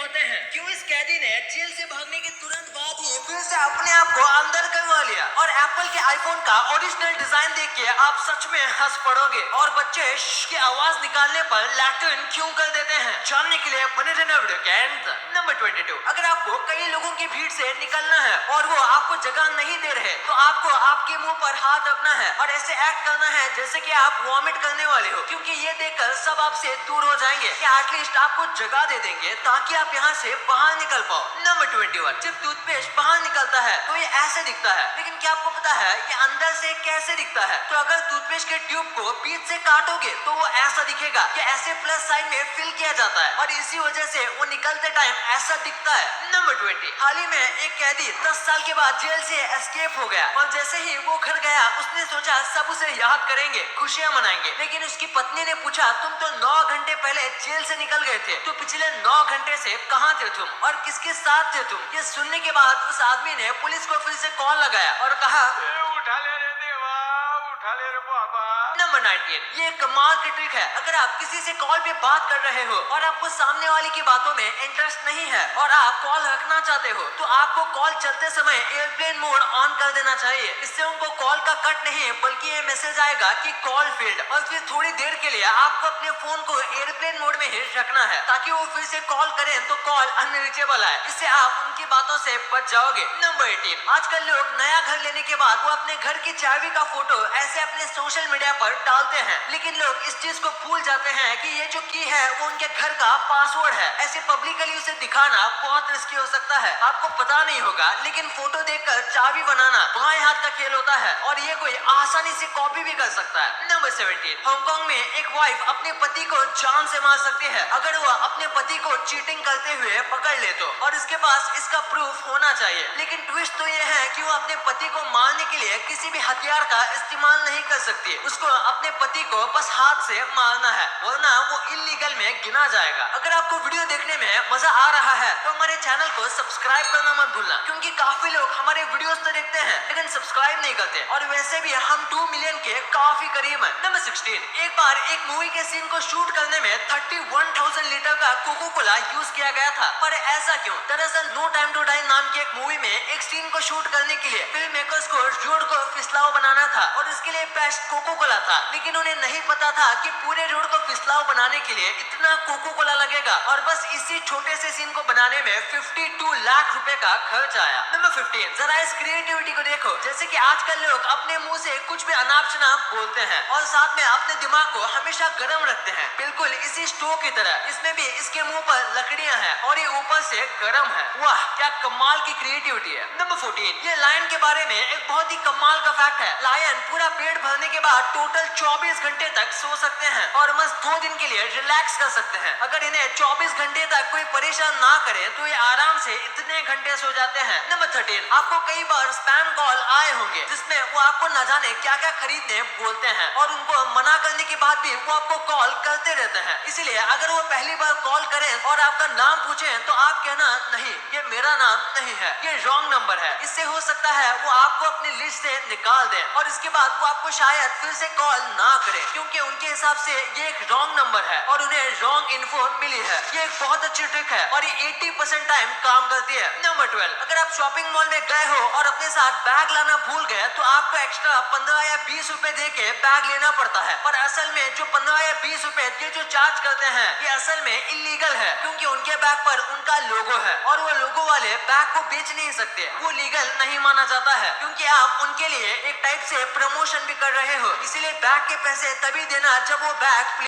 होते हैं। क्यों इस कैदी ने जेल से भागने के तुरंत बाद ही फिर से अपने आप को अंदर करवा लिया। और एप्पल के आईफोन का ओरिजिनल डिजाइन देख के आप सच में हंस पड़ोगे। और बच्चे की आवाज निकालने पर लैटिन क्यों कर देते हैं, जानने के लिए बने रहना वीडियो के अंत तक। नंबर 22, अगर आपको कई लोगों की भीड़ से निकलना है और वो आपको जगह नहीं दे रहे तो आपको आपके मुंह पर हाथ रखना है और ऐसे एक्ट करना है जैसे कि आप वॉमिट करने वाले हो, क्योंकि ये देखकर सब आपसे दूर हो जाएंगे या एटलीस्ट आपको जगह दे देंगे ताकि आप यहाँ से बाहर निकल पाओ। नंबर 21, जब टूथपेस्ट बाहर निकलता है तो ये ऐसे दिखता है, लेकिन क्या आपको पता है ये अंदर से कैसे दिखता है? तो अगर टूथपेस्ट के ट्यूब को बीच से काटोगे तो वो ऐसा दिखेगा कि ऐसे प्लस साइन में फिल किया जाता है और इसी वजह से वो निकलते टाइम ऐसा दिखता है। नंबर 20, हाल ही में एक कैदी 10 साल के बाद जेल से एस्केप हो गया और जैसे ही वो घर गया उसने सोचा सब उसे याद करेंगे, खुशियां मनाएंगे, लेकिन उसकी पत्नी ने पूछा तुम तो 9 घंटे पहले जेल से निकल गए थे, तो पिछले 9 घंटे से कहाँ थे तुम और किसके साथ थे तुम? ये सुनने के बाद उस आदमी ने पुलिस को फिर से कॉल लगाया और कहा उठा ले रे देवा, उठा ले रे बाबा। नंबर 19, ये कमाल की ट्रिक है। अगर आप किसी से कॉल पे बात कर रहे हो और आपको सामने वाले की बातों में इंटरेस्ट नहीं है और आप कॉल रखना चाहते हो तो आपको कॉल चलते समय एयरप्लेन मोड ऑन कर देना चाहिए। इससे उनको कॉल का कट नहीं बल्कि ये मैसेज आएगा कि कॉल फेल्ड, और फिर थोड़ी देर के लिए आपको अपने फोन को एयरप्लेन मोड में ही रखना है ताकि वो फिर से कॉल करें तो कॉल अनरीचेबल आए। इससे आप उनकी बातों से बच जाओगे। नंबर 18, आजकल लोग नया घर लेने के बाद वो अपने घर की चाबी का फोटो ऐसे अपने सोशल मीडिया पर डालते हैं, लेकिन लोग इस चीज को भूल जाते हैं कि ये जो की है वो उनके घर का पासवर्ड है। ऐसे पब्लिकली उसे दिखाना बहुत रिस्की हो सकता है, आपको पता नहीं होगा, लेकिन फोटो देखकर चाबी बनाना बाएं हाथ का खेल होता है और ये कोई आसानी से कॉपी भी कर सकता है। नंबर 17, हांगकांग में एक वाइफ अपने पति को जान से मार सकती है अगर वह अपने पति को चीटिंग करते हुए पकड़ ले तो, और इसके पास इसका प्रूफ होना चाहिए। लेकिन ट्विस्ट तो ये है कि वो अपने पति को मारने के लिए किसी भी हथियार का इस्तेमाल नहीं कर सकती, उसको अपने पति को बस हाथ से मारना है, वरना वो इलीगल में गिना जाएगा। अगर आपको वीडियो देखने में मजा आ रहा है तो हमारे चैनल को सब्सक्राइब करना मत भूलना, क्योंकि काफी लोग हमारे वीडियोस तो देखते हैं लेकिन सब्सक्राइब नहीं करते, और वैसे भी हम 2 मिलियन के काफी करीब हैं। नंबर 16, एक बार एक मूवी के सीन को शूट करने में 31,000 लीटर का कोको कोला यूज किया गया था, पर ऐसा क्यों? दरअसल नो टाइम टू डाई नाम की एक मूवी में एक सीन को शूट करने के लिए फिल्म मेकर्स को रोड को फिसलाव बनाना था और इसके लिए बेस्ट कोको कोला था, लेकिन उन्हें नहीं पता था कि पूरे रोड को फिसलाव बनाने के लिए इतना कोको कोला लगेगा, और बस इसी छोटे से सीन को बनाने में 52 लाख रुपए का खर्च आया। नंबर 15, जरा इस क्रिएटिविटी को देखो, जैसे कि आजकल लोग अपने मुंह से कुछ भी अनाप शनाप बोलते हैं और साथ में अपने दिमाग को हमेशा गर्म रखते हैं, बिल्कुल इसी स्टोव की तरह इसमें भी इसके मुंह पर लकड़ियां हैं और ये ऊपर से गर्म है। वाह क्या कमाल की क्रिएटिविटी है। नंबर 14, ये लायन के बारे में एक बहुत ही कमाल का फैक्ट है। लायन पूरा पेट भरने के बाद टोटल 24 घंटे तक सो सकते हैं और बस 2 दिन के लिए रिलैक्स कर सकते हैं। अगर इन्हें 24 घंटे तक कोई परेशान ना करे तो ये आराम से इतने घंटे सो जाते हैं। नंबर 13, आपको कई बार स्पैम कॉल आए होंगे जिसमें वो आपको न जाने क्या क्या खरीदने बोलते हैं और उनको मना करने के बाद भी वो आपको कॉल करते रहते हैं। इसलिए अगर वो पहली बार कॉल करें और आपका नाम पूछे तो आप कहना नहीं, ये मेरा नाम नहीं है, ये रॉन्ग नंबर है। इससे हो सकता है वो आपको अपनी लिस्ट से निकाल दें और इसके बाद वो आपको शायद फिर से कॉल ना करे, क्योंकि उनके हिसाब से ये एक रॉन्ग नंबर है और उन्हें रॉन्ग इन्फो मिली है। ये एक बहुत अच्छी ट्रिक है और ये 80% टाइम काम करती है। नंबर 12, अगर आप शॉपिंग मॉल में गए हो और अपने साथ बैग लाना भूल गए तो आपको एक्स्ट्रा 15 या 20 रुपए दे के बैग लेना पड़ता है, पर असल में जो 15 या 20 रुपए ये जो चार्ज करते हैं ये असल में इलीगल है, क्योंकि उनके बैग पर उनका लोगो है और वो लोगो वाले बैग को बेच नहीं सकते, वो लीगल नहीं माना जाता है, क्योंकि आप उनके लिए एक टाइप से प्रमोशन भी कर रहे हो। इसीलिए बैग के पैसे तभी देना जब वो बैग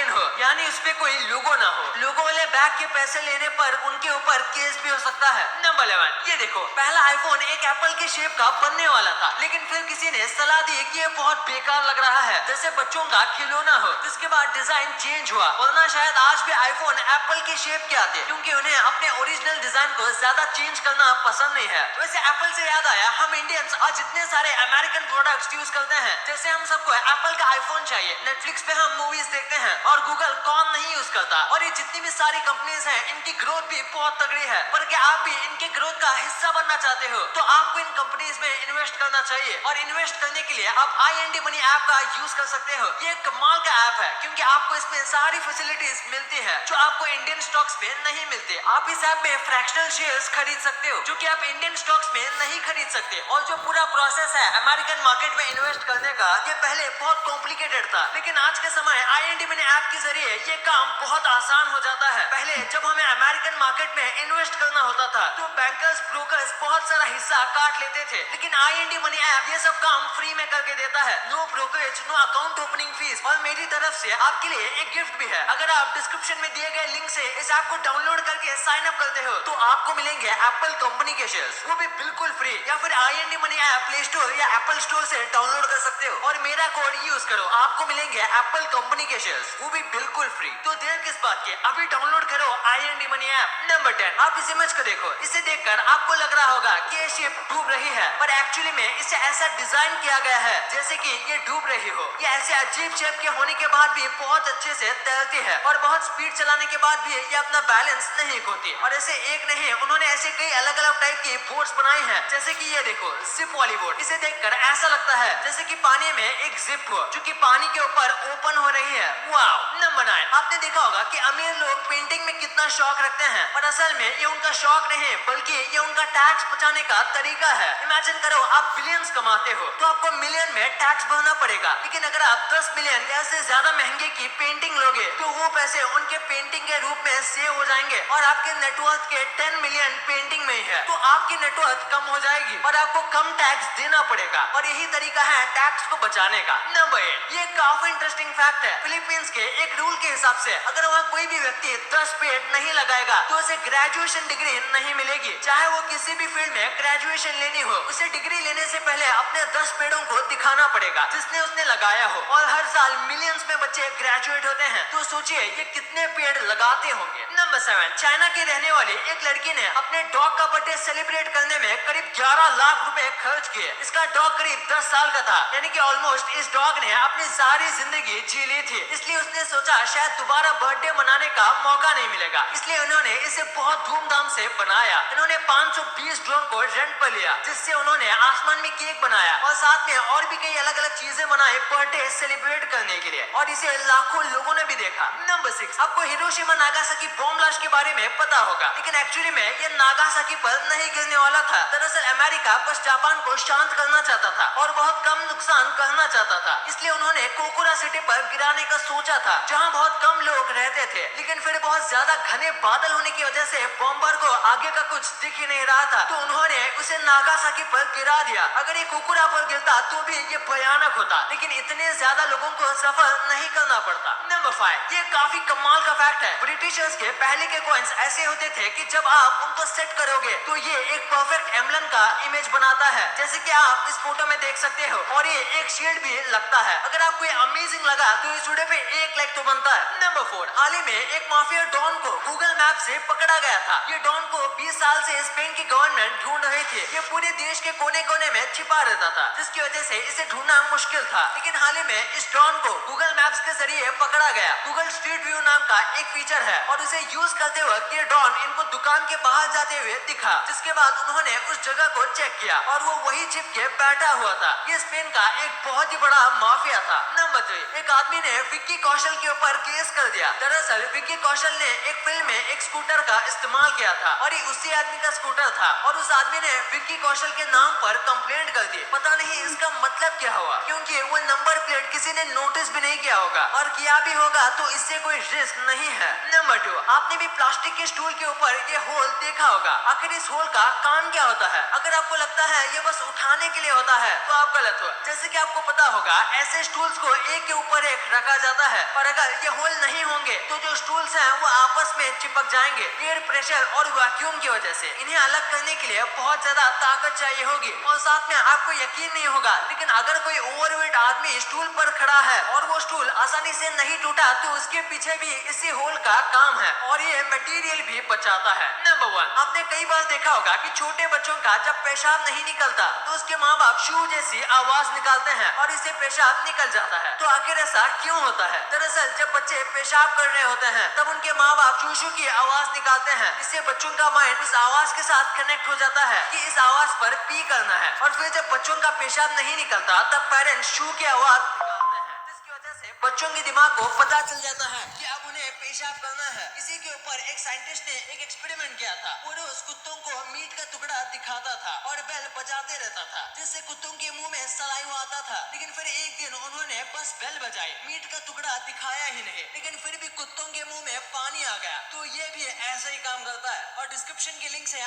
हो, यानी उस पे कोई लोगो ना हो। लोगो वाले बैग के पैसे लेने पर उनके ऊपर केस भी हो सकता है। नंबर 11, ये देखो, पहला आईफोन एक एप्पल के शेप का बनने वाला था, लेकिन फिर किसी ने सलाह दी कि ये बहुत बेकार लग रहा है, जैसे बच्चों का खिलौना हो। जिसके बाद डिजाइन चेंज हुआ, वरना शायद आज भी आईफोन एप्पल के शेप के आते, क्योंकि उन्हें अपने ओरिजिनल डिजाइन को ज्यादा चेंज करना पसंद नहीं है। वैसे एप्पल से याद आया, हम इंडियंस आज जितने सारे अमेरिकन प्रोडक्ट्स यूज करते हैं, जैसे हम सबको एप्पल का आईफोन चाहिए, नेटफ्लिक्स पे हम मूवीज देखते हैं और गूगल कौन नहीं यूज करता। और ये जितनी भी सारी कंपनीज हैं इनकी ग्रोथ भी बहुत तगड़ी है। पर क्या आप भी इनके ग्रोथ का हिस्सा बनना चाहते हो तो आपको इन कंपनीज में इन्वेस्ट करना चाहिए। और इन्वेस्ट करने के लिए आप IND मनी ऐप का यूज कर सकते हो। ये कमाल का ऐप है क्योंकि आपको इसमें सारी फैसिलिटीज मिलती है जो आपको इंडियन स्टॉक्स में नहीं मिलते। आप इस ऐप में फ्रैक्शनल शेयर्स खरीद सकते हो जो कि आप इंडियन स्टॉक्स में नहीं खरीद सकते। और जो पूरा प्रोसेस है अमेरिकन मार्केट में इन्वेस्ट करने का, ये पहले बहुत कॉम्प्लिकेटेड था, लेकिन आज के समय IND मनी ऐप के जरिए ये काम बहुत आसान हो जाता है। पहले जब हमें अमेरिकन मार्केट में इन्वेस्ट करना होता था तो बैंकर्स ब्रोकर्स बहुत सारा हिस्सा काट लेते थे, लेकिन IND मनी ऐप ये सब काम फ्री में करके देता है। No brokerage, no account opening fees. और मेरी तरफ से आपके लिए एक गिफ्ट भी है। अगर आप डिस्क्रिप्शन में दिए गए लिंक से इस ऐप को डाउनलोड करके साइन अप करते हो तो आपको मिलेंगे एप्पल कंपनी के शेयर्स, वो भी बिल्कुल फ्री। या फिर IND money app play store या एप्पल स्टोर से डाउनलोड कर सकते हो और मेरा कोड यूज करो, आपको मिलेंगे एप्पल कंपनी के शेयर्स, वो भी बिल्कुल फ्री। तो देर किस बात की, अभी डाउनलोड करो IND मनी ऐप। नंबर 10, आप इस इमेज को देखो। इसे देखकर आपको लग रहा होगा कि ये शिप डूब रही है, पर एक्चुअली में इसे ऐसा डिजाइन किया गया है जैसे कि ये डूब रही हो। ये ऐसे अजीब शेप के होने के बाद भी बहुत अच्छे से तैरती है और बहुत स्पीड चलाने के बाद भी ये अपना बैलेंस नहीं खोती। और ऐसे एक नहीं, उन्होंने ऐसे कई अलग अलग टाइप की बोट्स बनाई है, जैसे कि ये देखो जिप वाली बोट। इसे देखकर ऐसा लगता है जैसे कि पानी में एक जिप हो जो कि पानी के ऊपर ओपन हो रही है। वाओ। नंबर 9, आपने देखा होगा कि अमीर लोग पेंटिंग में कितना शौक रखते हैं, पर असल में ये उनका शौक नहीं बल्कि ये उनका टैक्स बचाने का तरीका है। इमेजिन करो आप बिलियंस कमाते हो तो आपको मिलियन में टैक्स भरना पड़ेगा, लेकिन अगर आप 10 मिलियन या से ज्यादा महंगे की पेंटिंग लोगे तो वो पैसे उनके पेंटिंग के रूप में सेव हो जाएंगे और आपके नेटवर्थ के 10 मिलियन पेंटिंग में ही है, तो आपकी नेटवर्थ कम हो जाएगी और आपको कम टैक्स देना पड़ेगा। और यही तरीका है टैक्स को बचाने का। नंबर 8, ये काफी इंटरेस्टिंग फैक्ट है। फिलीपींस के एक रूल के हिसाब से अगर वहाँ कोई भी व्यक्ति 10 पेड़ नहीं लगाएगा तो उसे ग्रेजुएशन डिग्री नहीं मिलेगी। चाहे वो किसी भी फील्ड में ग्रेजुएशन लेनी हो, उसे डिग्री लेने से पहले अपने 10 पेड़ों को दिखाना पड़ेगा जिसने उसने लगाया हो। और हर साल मिलियंस में बच्चे ग्रेजुएट होते हैं, तो सोचिए ये कितने पेड़ लगाते होंगे। नंबर 7, चाइना की रहने वाली एक लड़की ने अपने डॉग का बर्थडे सेलिब्रेट करने में करीब 11 लाख रुपए खर्च किए। इसका डॉग करीब 10 साल का था, यानी कि ऑलमोस्ट इस डॉग ने अपनी सारी जिंदगी जी ली थी। इसलिए उसने सोचा शायद दोबारा बर्थडे मनाने का मौका नहीं मिलेगा, इसलिए उन्होंने इसे बहुत धूमधाम से बनाया। इन्होंने 520 ड्रोन को रेंट पर लिया, जिससे उन्होंने आसमान में केक बनाया और साथ में और भी कई अलग अलग चीजें बनाई बर्थडे सेलिब्रेट करने के लिए, और इसे लाखों लोगों ने भी देखा। नंबर 6, आपको हिरोशिमा नागासाकी बॉम्ब ब्लास्ट के बारे में पता होगा, लेकिन एक्चुअली में ये नागासाकी पर नहीं गिरने वाला था। दरअसल अमेरिका बस जापान को शांत करना चाहता था और बहुत कम नुकसान करना चाहता था, इसलिए उन्होंने कोकुरा सिटी पर गिराने का सोचा था जहां बहुत कम लोग रहते थे। लेकिन फिर बहुत ज्यादा घने बादल होने की वजह से बॉम्बर को आगे का कुछ दिख ही नहीं रहा था, तो उन्होंने उसे नागासाकी पर गिरा दिया। अगर ये कोकुरा पर गिरता तो भी ये भयानक होता, लेकिन इतने ज्यादा लोगों को सफर नहीं करना पड़ता। नंबर 5, ये काफी कमाल का फैक्ट है। ब्रिटिशर्स के पहले के कॉइन्स ऐसे होते थे कि जब आप उनको सेट करोगे तो ये एक परफेक्ट एम्बलम का इमेज बनाता है, जैसे कि आप इस फोटो में देख सकते हो, और ये एक शील्ड भी लगता है। अगर आपको ये अमेजिंग लगा तो इस वीडियो पे 1 लाइक तो बनता है। नंबर 4, हाल ही में एक माफिया डॉन को गूगल मैप से पकड़ा गया था। ये डॉन को 20 साल से स्पेन की गवर्नमेंट ढूंढ रही थी। ये पूरे देश के कोने कोने में छिपा रहता था, जिसकी वजह से इसे ढूंढना मुश्किल था। लेकिन हाल ही में इस डॉन को गूगल मैप्स के जरिए पकड़ा गया। गूगल स्ट्रीट व्यू नाम का एक फीचर है और उसे यूज करते वक्त ये डॉन इनको दुकान के बाहर जाते हुए दिखा, जिसके बाद उन्होंने उस जगह को चेक किया और वो वही छिप के बैठा हुआ था। ये स्पेन का एक बहुत ही बड़ा माफिया था। नंबर 3, एक आदमी ने विक्की कौशल के ऊपर केस कर दिया। दरअसल विक्की कौशल ने एक फिल्म में एक स्कूटर का इस्तेमाल किया था और ये उसी आदमी का स्कूटर था, और उस आदमी ने विक्की कौशल के नाम पर कंप्लेंट कर दी। पता नहीं इसका मतलब क्या हुआ, क्योंकि वो नंबर प्लेट किसी ने नोटिस भी नहीं किया होगा, और किया भी होगा तो इससे कोई रिस्क नहीं है। नंबर 2, आपने भी प्लास्टिक के स्टूल के ऊपर ये होल देखा होगा। आखिर इस होल का काम क्या होता है? अगर आपको लगता है ये बस उठाने के लिए होता है तो आप गलत हो। जैसे कि आपको पता होगा ऐसे स्टूल्स को एक के ऊपर एक रखा जाता है, और अगर ये होल नहीं होंगे तो जो स्टूल्स हैं वो आपस में चिपक जाएंगे एयर प्रेशर और वैक्यूम की वजह से। इन्हें अलग करने के लिए बहुत ज्यादा ताकत चाहिए होगी, और साथ में आपको यकीन नहीं होगा, लेकिन अगर कोई ओवरवेट आदमी स्टूल पर खड़ा है और वो स्टूल आसानी से नहीं टूटा तो उसके पीछे भी इसी होल का काम है, और ये मटेरियल भी बचाता है। नंबर 1, आपने कई बार देखा होगा कि छोटे बच्चों का जब पेशाब नहीं निकलता तो उसके माँ बाप शू जैसी आवाज निकालते हैं और इससे पेशाब निकल जाता है। तो आखिर ऐसा क्यों होता है? दरअसल जब बच्चे पेशाब कर रहे होते हैं तब उनके माँ बाप चूचू की आवाज निकालते हैं। इससे बच्चों का माइंड उस आवाज के साथ कनेक्ट हो जाता है कि इस आवाज पर पी करना है। और फिर जब बच्चों का पेशाब नहीं निकलता तब पेरेंट्स शू की आवाज निकालते हैं, जिसकी वजह से बच्चों के दिमाग को पता चल जाता है कि अब उन्हें पेशाब करना है। इसी के ऊपर एक साइंटिस्ट ने एक एक्सपेरिमेंट किया था। वो रोज कुत्तों को मीट का टुकड़ा दिखाता था और बेल बजाते रहता था, जिससे कुत्तों के मुंह में सलाइवा आता था। लेकिन फिर एक दिन उन्होंने बस बेल बजाई, मीट का टुकड़ा दिखाया ही नहीं, लेकिन फिर भी कुत्तों के मुंह में पानी आ गया। तो ये भी ऐसा ही काम करता है। और डिस्क्रिप्शन की लिंक से